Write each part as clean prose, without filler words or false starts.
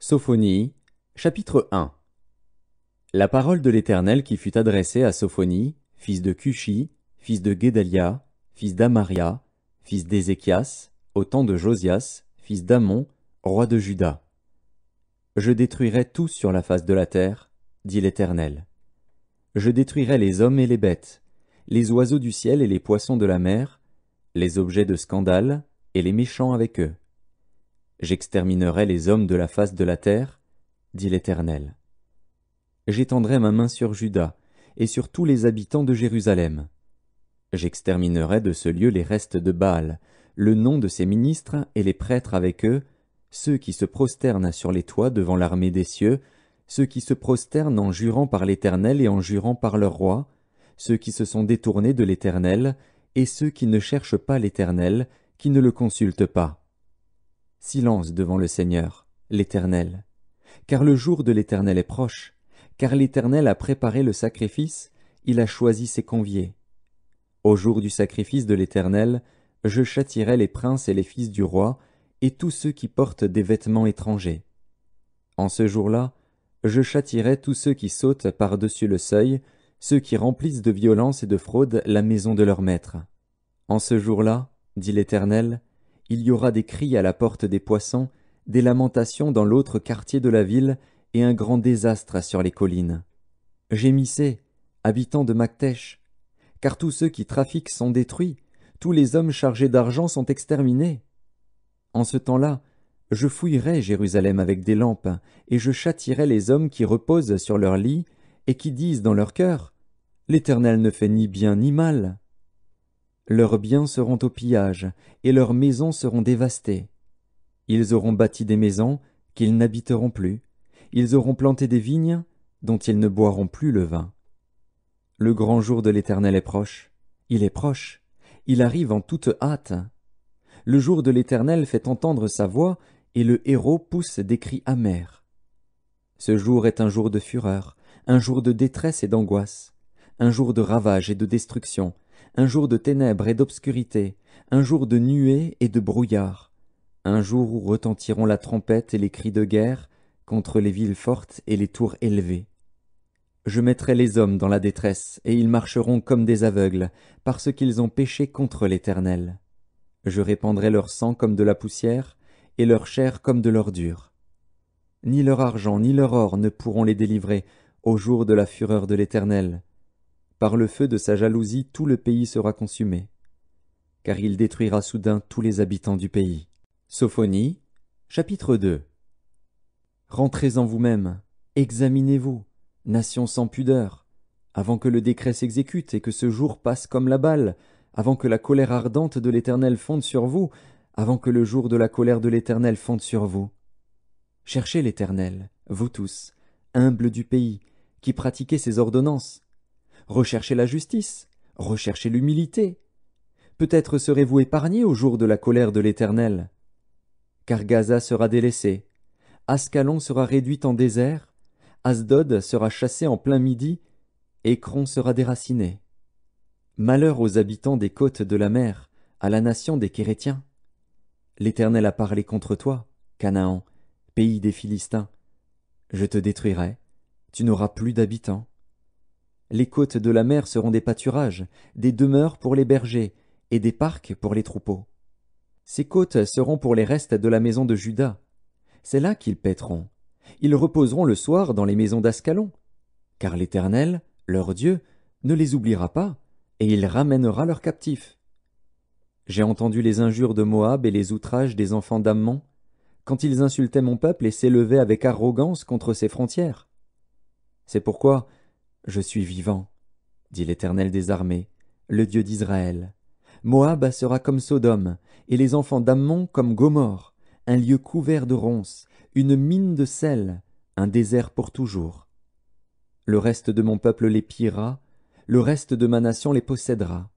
Sophonie, chapitre 1. La parole de l'Éternel qui fut adressée à Sophonie, fils de Cushi, fils de Guédalia, fils d'Amaria, fils d'Ézéchias, au temps de Josias, fils d'Amon, roi de Juda. Je détruirai tout sur la face de la terre, dit l'Éternel. Je détruirai les hommes et les bêtes, les oiseaux du ciel et les poissons de la mer, les objets de scandale et les méchants avec eux. J'exterminerai les hommes de la face de la terre, dit l'Éternel. J'étendrai ma main sur Juda et sur tous les habitants de Jérusalem. J'exterminerai de ce lieu les restes de Baal, le nom de ses ministres et les prêtres avec eux, ceux qui se prosternent sur les toits devant l'armée des cieux, ceux qui se prosternent en jurant par l'Éternel et en jurant par leur roi, ceux qui se sont détournés de l'Éternel, et ceux qui ne cherchent pas l'Éternel, qui ne le consultent pas. Silence devant le Seigneur, l'Éternel, car le jour de l'Éternel est proche, car l'Éternel a préparé le sacrifice, il a choisi ses conviés. Au jour du sacrifice de l'Éternel, je châtierai les princes et les fils du roi, et tous ceux qui portent des vêtements étrangers. En ce jour-là, je châtierai tous ceux qui sautent par-dessus le seuil, ceux qui remplissent de violence et de fraude la maison de leur maître. En ce jour-là, dit l'Éternel, il y aura des cris à la porte des poissons, des lamentations dans l'autre quartier de la ville, et un grand désastre sur les collines. Gémissez, habitants de Maktesh, car tous ceux qui trafiquent sont détruits, tous les hommes chargés d'argent sont exterminés. En ce temps-là, je fouillerai Jérusalem avec des lampes, et je châtierai les hommes qui reposent sur leur lit, et qui disent dans leur cœur, « L'Éternel ne fait ni bien ni mal. » Leurs biens seront au pillage, et leurs maisons seront dévastées. Ils auront bâti des maisons qu'ils n'habiteront plus. Ils auront planté des vignes dont ils ne boiront plus le vin. Le grand jour de l'Éternel est proche. Il est proche. Il arrive en toute hâte. Le jour de l'Éternel fait entendre sa voix, et le héraut pousse des cris amers. Ce jour est un jour de fureur, un jour de détresse et d'angoisse, un jour de ravage et de destruction, un jour de ténèbres et d'obscurité, un jour de nuées et de brouillard, un jour où retentiront la trompette et les cris de guerre contre les villes fortes et les tours élevées. Je mettrai les hommes dans la détresse, et ils marcheront comme des aveugles, parce qu'ils ont péché contre l'Éternel. Je répandrai leur sang comme de la poussière, et leur chair comme de l'ordure. Ni leur argent ni leur or ne pourront les délivrer au jour de la fureur de l'Éternel. Par le feu de sa jalousie, tout le pays sera consumé, car il détruira soudain tous les habitants du pays. Sophonie, chapitre 2. Rentrez en vous-même, examinez-vous, nation sans pudeur, avant que le décret s'exécute et que ce jour passe comme la balle, avant que la colère ardente de l'Éternel fonde sur vous, avant que le jour de la colère de l'Éternel fonde sur vous. Cherchez l'Éternel, vous tous, humbles du pays, qui pratiquez ses ordonnances. Recherchez la justice, recherchez l'humilité. Peut-être serez-vous épargnés au jour de la colère de l'Éternel. Car Gaza sera délaissée, Ascalon sera réduite en désert, Asdod sera chassé en plein midi, Écron sera déraciné. Malheur aux habitants des côtes de la mer, à la nation des Kérétiens. L'Éternel a parlé contre toi, Canaan, pays des Philistins. Je te détruirai, tu n'auras plus d'habitants. Les côtes de la mer seront des pâturages, des demeures pour les bergers, et des parcs pour les troupeaux. Ces côtes seront pour les restes de la maison de Juda. C'est là qu'ils paîtront. Ils reposeront le soir dans les maisons d'Ascalon. Car l'Éternel, leur Dieu, ne les oubliera pas, et il ramènera leurs captifs. J'ai entendu les injures de Moab et les outrages des enfants d'Ammon, quand ils insultaient mon peuple et s'élevaient avec arrogance contre ses frontières. C'est pourquoi je suis vivant, dit l'Éternel des armées, le Dieu d'Israël. Moab sera comme Sodome, et les enfants d'Ammon comme Gomorrhe, un lieu couvert de ronces, une mine de sel, un désert pour toujours. Le reste de mon peuple les pillera, le reste de ma nation les possédera.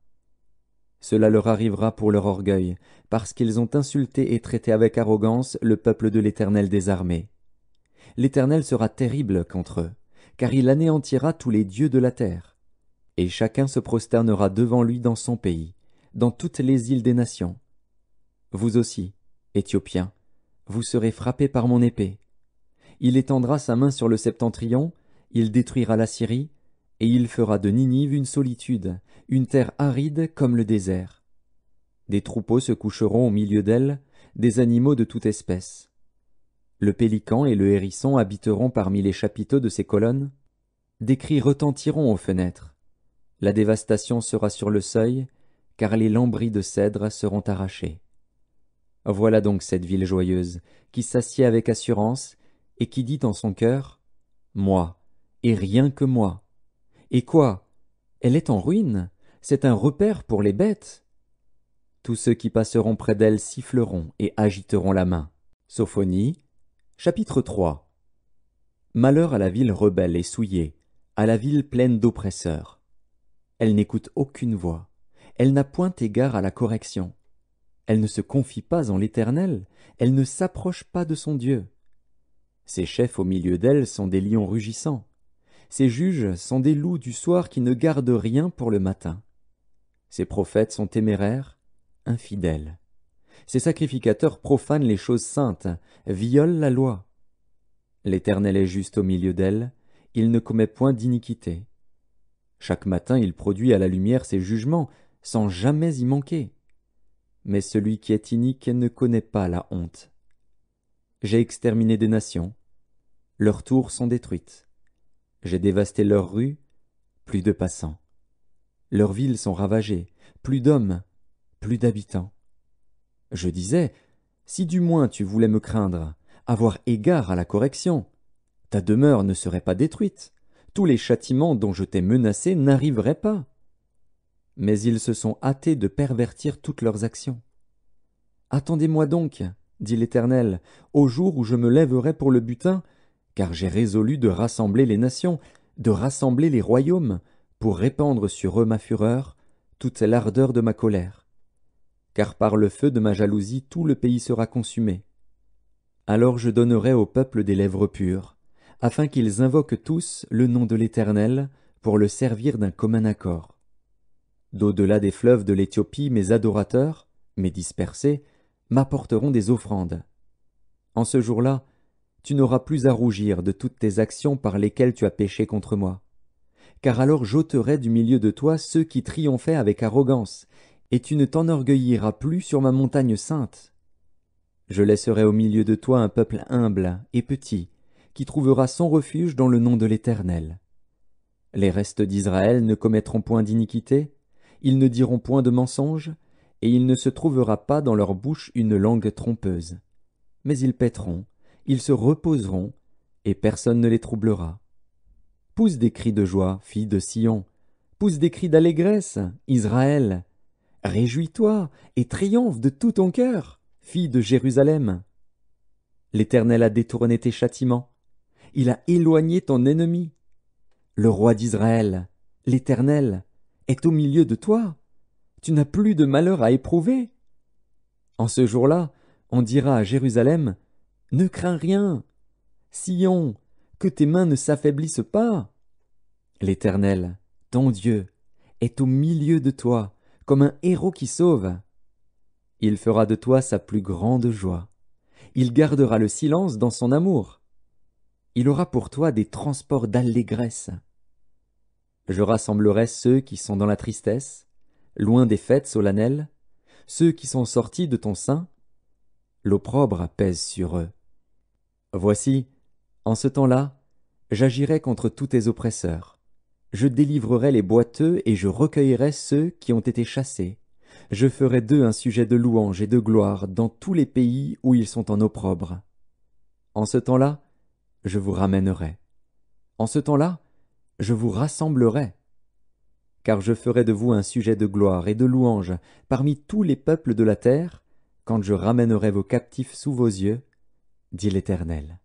Cela leur arrivera pour leur orgueil, parce qu'ils ont insulté et traité avec arrogance le peuple de l'Éternel des armées. L'Éternel sera terrible contre eux, car il anéantira tous les dieux de la terre. Et chacun se prosternera devant lui dans son pays, dans toutes les îles des nations. Vous aussi, Éthiopiens, vous serez frappés par mon épée. Il étendra sa main sur le septentrion, il détruira la Syrie, et il fera de Ninive une solitude, une terre aride comme le désert. Des troupeaux se coucheront au milieu d'elle, des animaux de toute espèce. Le pélican et le hérisson habiteront parmi les chapiteaux de ses colonnes. Des cris retentiront aux fenêtres. La dévastation sera sur le seuil, car les lambris de cèdre seront arrachés. Voilà donc cette ville joyeuse, qui s'assied avec assurance, et qui dit en son cœur, « Moi, et rien que moi. » Et quoi? Elle est en ruine, c'est un repaire pour les bêtes. Tous ceux qui passeront près d'elle siffleront et agiteront la main. Sophonie, chapitre 3. Malheur à la ville rebelle et souillée, à la ville pleine d'oppresseurs. Elle n'écoute aucune voix, elle n'a point égard à la correction. Elle ne se confie pas en l'Éternel, elle ne s'approche pas de son Dieu. Ses chefs au milieu d'elle sont des lions rugissants. Ses juges sont des loups du soir qui ne gardent rien pour le matin. Ses prophètes sont téméraires, infidèles. Ses sacrificateurs profanent les choses saintes, violent la loi. L'Éternel est juste au milieu d'elle, il ne commet point d'iniquité. Chaque matin il produit à la lumière ses jugements, sans jamais y manquer. Mais celui qui est inique ne connaît pas la honte. J'ai exterminé des nations, leurs tours sont détruites. J'ai dévasté leurs rues, plus de passants. Leurs villes sont ravagées, plus d'hommes, plus d'habitants. Je disais, si du moins tu voulais me craindre, avoir égard à la correction, ta demeure ne serait pas détruite, tous les châtiments dont je t'ai menacé n'arriveraient pas. Mais ils se sont hâtés de pervertir toutes leurs actions. Attendez-moi donc, dit l'Éternel, au jour où je me lèverai pour le butin, car j'ai résolu de rassembler les nations, de rassembler les royaumes, pour répandre sur eux ma fureur, toute l'ardeur de ma colère. Car par le feu de ma jalousie tout le pays sera consumé. Alors je donnerai au peuple des lèvres pures, afin qu'ils invoquent tous le nom de l'Éternel, pour le servir d'un commun accord. D'au-delà des fleuves de l'Éthiopie, mes adorateurs, mes dispersés, m'apporteront des offrandes. En ce jour-là, tu n'auras plus à rougir de toutes tes actions par lesquelles tu as péché contre moi. Car alors j'ôterai du milieu de toi ceux qui triomphaient avec arrogance, et tu ne t'enorgueilliras plus sur ma montagne sainte. Je laisserai au milieu de toi un peuple humble et petit, qui trouvera son refuge dans le nom de l'Éternel. Les restes d'Israël ne commettront point d'iniquité, ils ne diront point de mensonge, et il ne se trouvera pas dans leur bouche une langue trompeuse. Mais ils paîtront, ils se reposeront, et personne ne les troublera. Pousse des cris de joie, fille de Sion, pousse des cris d'allégresse, Israël. Réjouis-toi et triomphe de tout ton cœur, fille de Jérusalem. L'Éternel a détourné tes châtiments, il a éloigné ton ennemi. Le roi d'Israël, l'Éternel, est au milieu de toi. Tu n'as plus de malheur à éprouver. En ce jour-là, on dira à Jérusalem, « Ne crains rien. Sion, que tes mains ne s'affaiblissent pas. » L'Éternel, ton Dieu, est au milieu de toi, comme un héros qui sauve. Il fera de toi sa plus grande joie. Il gardera le silence dans son amour. Il aura pour toi des transports d'allégresse. Je rassemblerai ceux qui sont dans la tristesse, loin des fêtes solennelles, ceux qui sont sortis de ton sein. L'opprobre pèse sur eux. Voici, en ce temps-là, j'agirai contre tous tes oppresseurs. Je délivrerai les boiteux et je recueillerai ceux qui ont été chassés. Je ferai d'eux un sujet de louange et de gloire dans tous les pays où ils sont en opprobre. En ce temps-là, je vous ramènerai. En ce temps-là, je vous rassemblerai. Car je ferai de vous un sujet de gloire et de louange parmi tous les peuples de la terre, quand je ramènerai vos captifs sous vos yeux, dit l'Éternel.